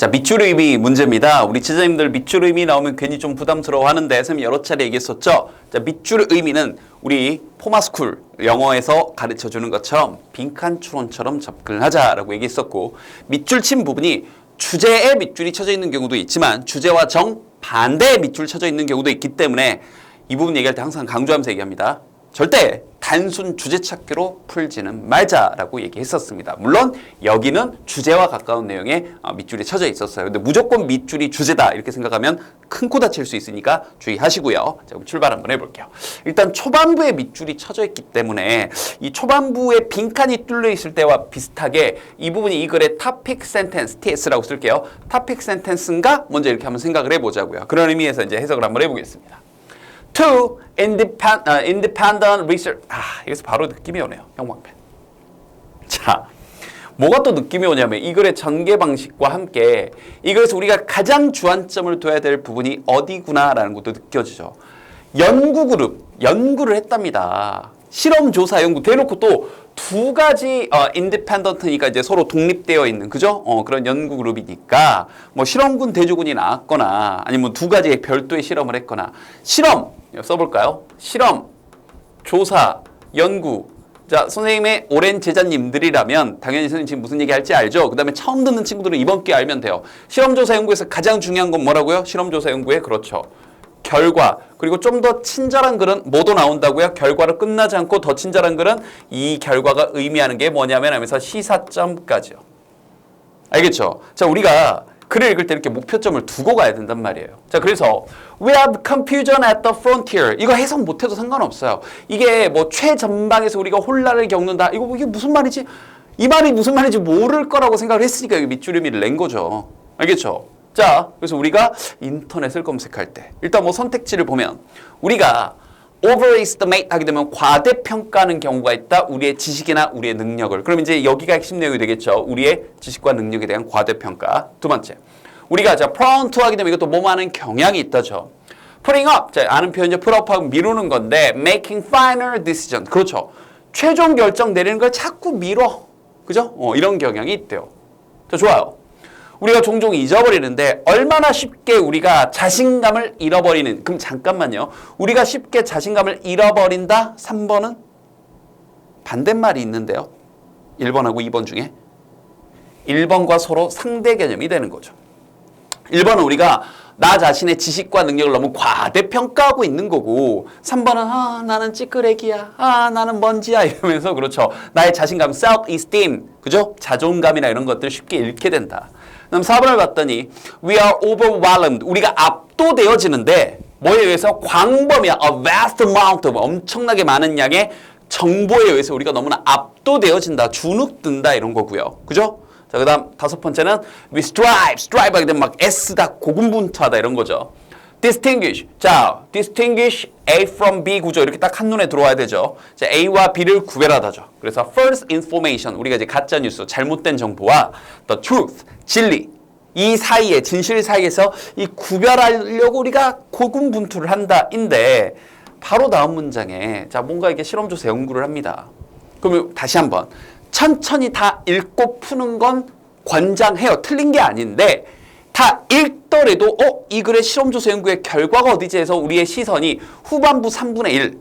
자, 밑줄 의미 문제입니다. 우리 지자님들 밑줄 의미 나오면 괜히 좀 부담스러워 하는데 선생님이 여러 차례 얘기했었죠. 자, 밑줄 의미는 우리 포마스쿨 영어에서 가르쳐주는 것처럼 빈칸 추론처럼 접근을 하자라고 얘기했었고, 밑줄 친 부분이 주제에 밑줄이 쳐져 있는 경우도 있지만 주제와 정반대에 밑줄 쳐져 있는 경우도 있기 때문에 이 부분 얘기할 때 항상 강조하면서 얘기합니다. 절대 단순 주제 찾기로 풀지는 말자라고 얘기했었습니다. 물론 여기는 주제와 가까운 내용의 밑줄이 쳐져 있었어요. 근데 무조건 밑줄이 주제다 이렇게 생각하면 큰 코 다칠 수 있으니까 주의하시고요. 자, 그럼 출발 한번 해볼게요. 일단 초반부에 밑줄이 쳐져 있기 때문에 이 초반부에 빈칸이 뚫려 있을 때와 비슷하게 이 부분이 이 글의 topic sentence, TS라고 쓸게요. topic sentence인가? 먼저 이렇게 한번 생각을 해보자고요. 그런 의미에서 이제 해석을 한번 해보겠습니다. Two independent research. 여기서 바로 느낌이 오네요. 형광펜. 자, 뭐가 또 느낌이 오냐면 이 글의 전개 방식과 함께 이 글에서 우리가 가장 주안점을 둬야 될 부분이 어디구나라는 것도 느껴지죠. 연구 그룹, 연구를 했답니다. 실험 조사 연구 대놓고 또 두 가지 인디펜던트니까 이제 서로 독립되어 있는 그죠? 그런 연구 그룹이니까 뭐 실험군 대조군이 나왔거나 아니면 두 가지의 별도의 실험을 했거나 실험 써볼까요? 실험, 조사, 연구. 자, 선생님의 오랜 제자님들이라면 당연히 선생님 지금 무슨 얘기 할지 알죠? 그 다음에 처음 듣는 친구들은 이번 기회에 알면 돼요. 실험조사 연구에서 가장 중요한 건 뭐라고요? 실험조사 연구에 그렇죠. 결과. 그리고 좀 더 친절한 글은 뭐도 나온다고요? 결과로 끝나지 않고 더 친절한 글은 이 결과가 의미하는 게 뭐냐면 하면서 시사점까지요. 알겠죠? 자, 우리가 글을 읽을 때 이렇게 목표점을 두고 가야 된단 말이에요. 자, 그래서 We have confusion at the frontier. 이거 해석 못해도 상관없어요. 이게 뭐 최전방에서 우리가 혼란을 겪는다. 이게 무슨 말이지? 이 말이 무슨 말인지 모를 거라고 생각을 했으니까 여기 밑줄 의미를 낸 거죠. 알겠죠? 자, 그래서 우리가 인터넷을 검색할 때 일단 뭐 선택지를 보면 우리가 overestimate 하게 되면 과대평가하는 경우가 있다. 우리의 지식이나 우리의 능력을. 그럼 이제 여기가 핵심 내용이 되겠죠. 우리의 지식과 능력에 대한 과대평가. 두 번째, 우리가 자 prone to 하게 되면 이것도 뭐뭐 하는 경향이 있다죠. putting up, 자 아는 표현 이제 put up하고 미루는 건데 making final decision. 그렇죠. 최종 결정 내리는 걸 자꾸 미뤄. 그죠? 이런 경향이 있대요. 자, 좋아요. 우리가 종종 잊어버리는데 얼마나 쉽게 우리가 자신감을 잃어버리는. 그럼 잠깐만요. 우리가 쉽게 자신감을 잃어버린다? 3번은 반대말이 있는데요. 1번하고 2번 중에 1번과 서로 상대 개념이 되는 거죠. 1번은 우리가 나 자신의 지식과 능력을 너무 과대평가하고 있는 거고 3번은 나는 찌끄레기야. 나는 먼지야. 이러면서 그렇죠. 나의 자신감, self-esteem. 그죠? 자존감이나 이런 것들 쉽게 잃게 된다. 그럼 4번을 봤더니 we are overwhelmed. 우리가 압도되어지는데 뭐에 의해서? 광범위한 a vast amount of 엄청나게 많은 양의 정보에 의해서 우리가 너무나 압도되어진다. 주눅든다 이런 거고요. 그죠? 자, 그 다음 5번째는 we strive 하게 되면 막 애쓰다, 고군분투하다 이런 거죠. distinguish. 자, distinguish A from B 구조 이렇게 딱 한눈에 들어와야 되죠. 자, A와 B를 구별하다죠. 그래서 false information, 우리가 이제 가짜 뉴스, 잘못된 정보와 the truth, 진리. 이 사이에, 진실 사이에서 이 구별하려고 우리가 고군분투를 한다인데 바로 다음 문장에 자, 뭔가 이게 실험조사 연구를 합니다. 그러면 다시 한번 천천히 다 읽고 푸는 건 권장해요. 틀린 게 아닌데 다 읽더라도 이 글의 실험조사 연구의 결과가 어디지 해서 우리의 시선이 후반부 3분의 1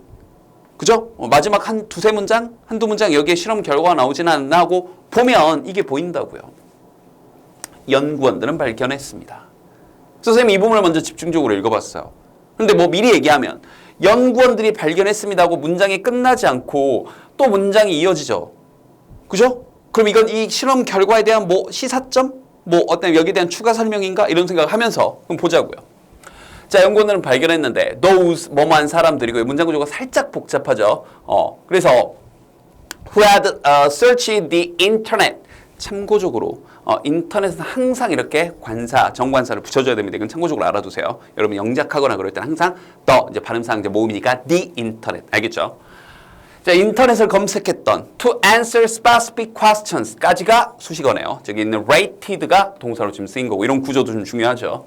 그죠? 마지막 한 두세 문장? 한두 문장 여기에 실험 결과가 나오지는 않나 하고 보면 이게 보인다고요. 연구원들은 발견했습니다. 선생님이 이 부분을 먼저 집중적으로 읽어봤어요. 그런데 뭐 미리 얘기하면 연구원들이 발견했습니다 하고 문장이 끝나지 않고 또 문장이 이어지죠. 그죠? 그럼 이건 이 실험 결과에 대한 뭐 시사점? 뭐 어떤 여기에 대한 추가 설명인가? 이런 생각을 하면서 그럼 보자고요. 자, 연구원들은 발견했는데 those 뭐뭐한 사람들이고 문장 구조가 살짝 복잡하죠. 그래서 who had searched the internet. 참고적으로 인터넷은 항상 이렇게 관사, 정관사를 붙여줘야 됩니다. 이건 참고적으로 알아두세요. 여러분 영작하거나 그럴 때는 항상 the 이제 발음상 이제 모음이니까 the internet 알겠죠? 자, 인터넷을 검색했던 to answer specific questions까지가 수식어네요. 저기 있는 rated가 동사로 지금 쓰인 거고 이런 구조도 좀 중요하죠.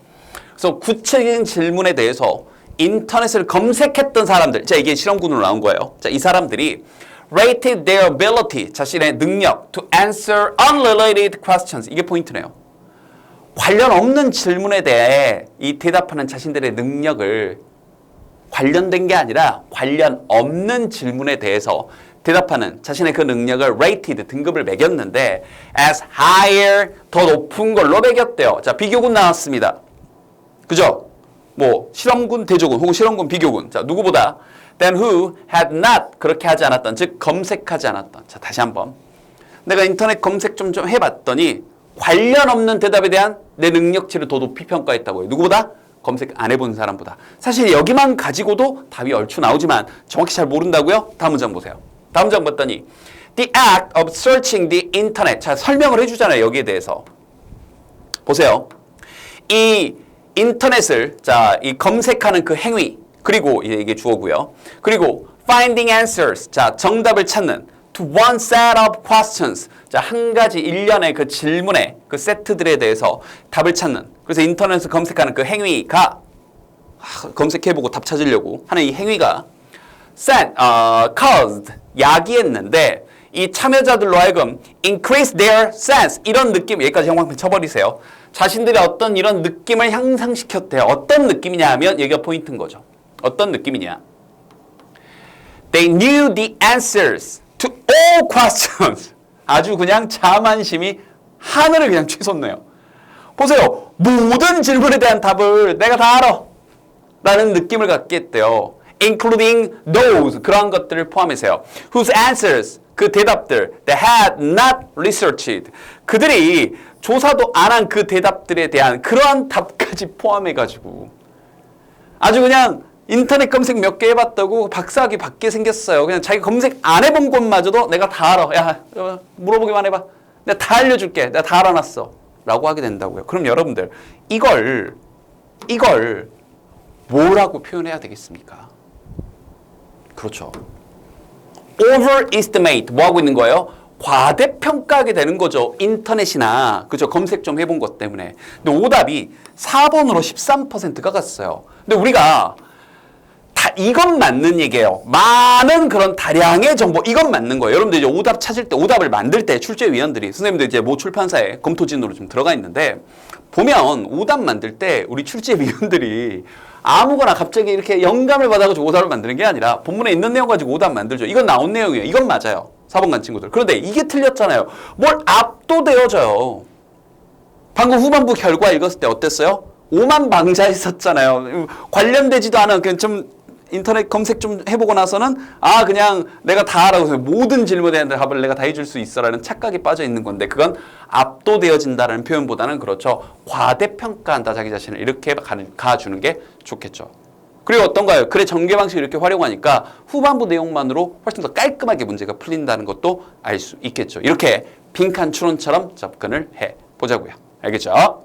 그래서 구체적인 질문에 대해서 인터넷을 검색했던 사람들, 자 이게 실험군으로 나온 거예요. 자, 이 사람들이 rated their ability, 자신의 능력 to answer unrelated questions. 이게 포인트네요. 관련 없는 질문에 대해 이 대답하는 자신들의 능력을 관련된 게 아니라 관련 없는 질문에 대해서 대답하는 자신의 그 능력을 rated, 등급을 매겼는데 as higher, 더 높은 걸로 매겼대요. 자, 비교군 나왔습니다. 그죠? 뭐 실험군, 대조군 혹은 실험군, 비교군. 자, 누구보다 than who had not, 그렇게 하지 않았던, 즉 검색하지 않았던. 자, 다시 한번. 내가 인터넷 검색 좀 해봤더니 관련 없는 대답에 대한 내 능력치를 더 높이 평가했다고요. 누구보다? 검색 안 해본 사람보다. 사실 여기만 가지고도 답이 얼추 나오지만 정확히 잘 모른다고요? 다음 문장 보세요. 다음 문장 봤더니 The act of searching the internet. 자, 설명을 해주잖아요. 여기에 대해서. 보세요. 이 인터넷을, 자, 이 검색하는 그 행위, 그리고 이게 주어고요. 그리고 finding answers. 자, 정답을 찾는 to one set of questions. 자, 한 가지 일련의 그 질문의 그 세트들에 대해서 답을 찾는. 그래서 인터넷을 검색하는 그 행위가 검색해보고 답 찾으려고 하는 이 행위가 caused, 야기했는데 이 참여자들로 하여금 increase their sense, 이런 느낌, 여기까지 형광펜 쳐버리세요. 자신들의 어떤 이런 느낌을 향상시켰대요. 어떤 느낌이냐 하면 여기가 포인트인 거죠. 어떤 느낌이냐. They knew the answers to all questions. 아주 그냥 자만심이 하늘을 그냥 치솟네요. 보세요. 모든 질문에 대한 답을 내가 다 알아. 라는 느낌을 갖게 했대요. Including those, 그러한 것들을 포함해서요. Whose answers, 그 대답들, they had not researched. 그들이 조사도 안 한 그 대답들에 대한 그러한 답까지 포함해가지고 아주 그냥 인터넷 검색 몇 개 해봤다고 박사학위 받게 생겼어요. 그냥 자기 검색 안 해본 것마저도 내가 다 알아. 야, 물어보기만 해봐. 내가 다 알려줄게. 내가 다 알아놨어. 라고 하게 된다고요. 그럼 여러분들 이걸 뭐라고 표현해야 되겠습니까? 그렇죠. overestimate, 뭐 하고 있는 거예요? 과대평가하게 되는 거죠. 인터넷이나, 그죠? 검색 좀 해본 것 때문에. 근데 오답이 4번으로 13%가 갔어요. 근데 우리가 다 이건 맞는 얘기예요. 많은 그런 다량의 정보, 이건 맞는 거예요. 여러분들 이제 오답 찾을 때, 오답을 만들 때 출제위원들이, 선생님들 이제 모 출판사에 검토진으로 좀 들어가 있는데, 보면 오답 만들 때 우리 출제위원들이 아무거나 갑자기 이렇게 영감을 받아가지고 오답을 만드는 게 아니라 본문에 있는 내용 가지고 오답 만들죠. 이건 나온 내용이에요. 이건 맞아요. 4번간 친구들. 그런데 이게 틀렸잖아요. 뭘 압도되어져요. 방금 후반부 결과 읽었을 때 어땠어요? 오만방자했었잖아요. 관련되지도 않은 그냥 좀 인터넷 검색 좀 해보고 나서는 그냥 내가 다 알아서 모든 질문에 대한 답을 내가 다 해줄 수 있어라는 착각에 빠져 있는 건데, 그건 압도되어진다라는 표현보다는 그렇죠. 과대평가한다 자기 자신을, 이렇게 가주는 게 좋겠죠. 그리고 어떤가요? 글의 전개 방식을 이렇게 활용하니까 후반부 내용만으로 훨씬 더 깔끔하게 문제가 풀린다는 것도 알 수 있겠죠. 이렇게 빈칸 추론처럼 접근을 해보자고요. 알겠죠?